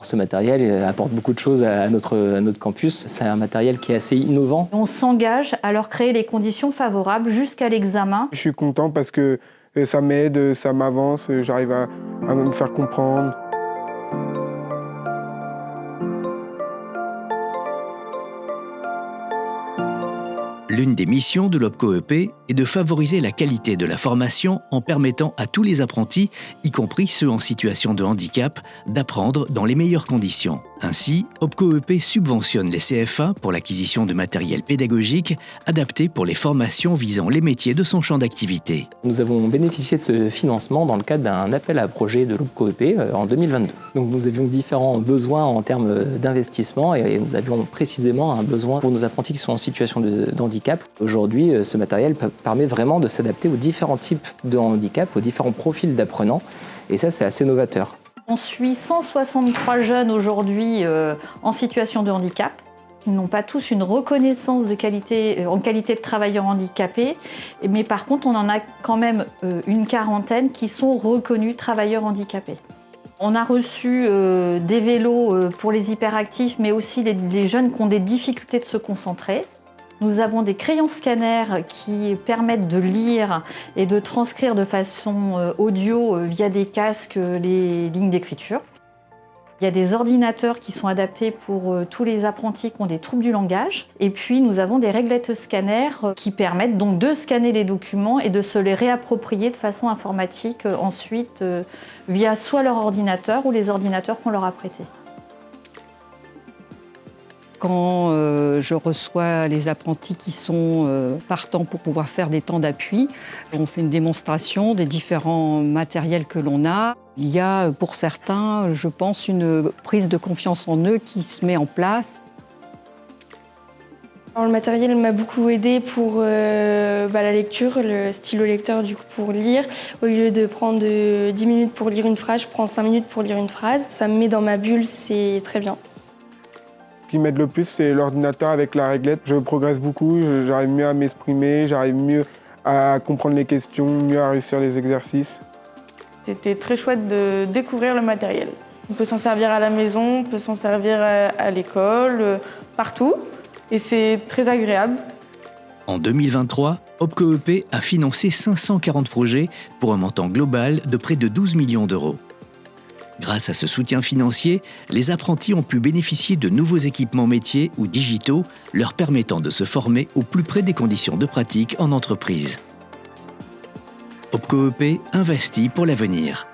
Ce matériel apporte beaucoup de choses à notre campus. C'est un matériel qui est assez innovant. On s'engage à leur créer les conditions favorables jusqu'à l'examen. Je suis content parce que ça m'aide, ça m'avance, j'arrive à me faire comprendre. L'une des missions de l'OPCO-EP est de favoriser la qualité de la formation en permettant à tous les apprentis, y compris ceux en situation de handicap, d'apprendre dans les meilleures conditions. Ainsi, OPCO-EP subventionne les CFA pour l'acquisition de matériel pédagogique adapté pour les formations visant les métiers de son champ d'activité. Nous avons bénéficié de ce financement dans le cadre d'un appel à projet de l'OPCO-EP en 2022. Donc nous avions différents besoins en termes d'investissement et nous avions précisément un besoin pour nos apprentis qui sont en situation de handicap. Aujourd'hui, ce matériel permet vraiment de s'adapter aux différents types de handicap, aux différents profils d'apprenants et ça, c'est assez novateur. On suit 163 jeunes aujourd'hui en situation de handicap. Ils n'ont pas tous une reconnaissance en qualité de travailleurs handicapés, mais par contre, on en a quand même une quarantaine qui sont reconnus travailleurs handicapés. On a reçu des vélos pour les hyperactifs, mais aussi les jeunes qui ont des difficultés de se concentrer. Nous avons des crayons scanners qui permettent de lire et de transcrire de façon audio via des casques les lignes d'écriture. Il y a des ordinateurs qui sont adaptés pour tous les apprentis qui ont des troubles du langage. Et puis nous avons des réglettes scanners qui permettent donc de scanner les documents et de se les réapproprier de façon informatique ensuite via soit leur ordinateur ou les ordinateurs qu'on leur a prêtés. Quand je reçois les apprentis qui sont partants pour pouvoir faire des temps d'appui, on fait une démonstration des différents matériels que l'on a. Il y a pour certains, je pense, une prise de confiance en eux qui se met en place. Alors, le matériel m'a beaucoup aidé pour la lecture, le stylo lecteur du coup, pour lire. Au lieu de prendre 10 minutes pour lire une phrase, je prends 5 minutes pour lire une phrase. Ça me met dans ma bulle, c'est très bien. Ce qui m'aide le plus, c'est l'ordinateur avec la réglette. Je progresse beaucoup, j'arrive mieux à m'exprimer, j'arrive mieux à comprendre les questions, mieux à réussir les exercices. C'était très chouette de découvrir le matériel. On peut s'en servir à la maison, on peut s'en servir à l'école, partout. Et c'est très agréable. En 2023, OPCO-EP a financé 540 projets pour un montant global de près de 12 millions d'euros. Grâce à ce soutien financier, les apprentis ont pu bénéficier de nouveaux équipements métiers ou digitaux leur permettant de se former au plus près des conditions de pratique en entreprise. OPCO-EP investit pour l'avenir.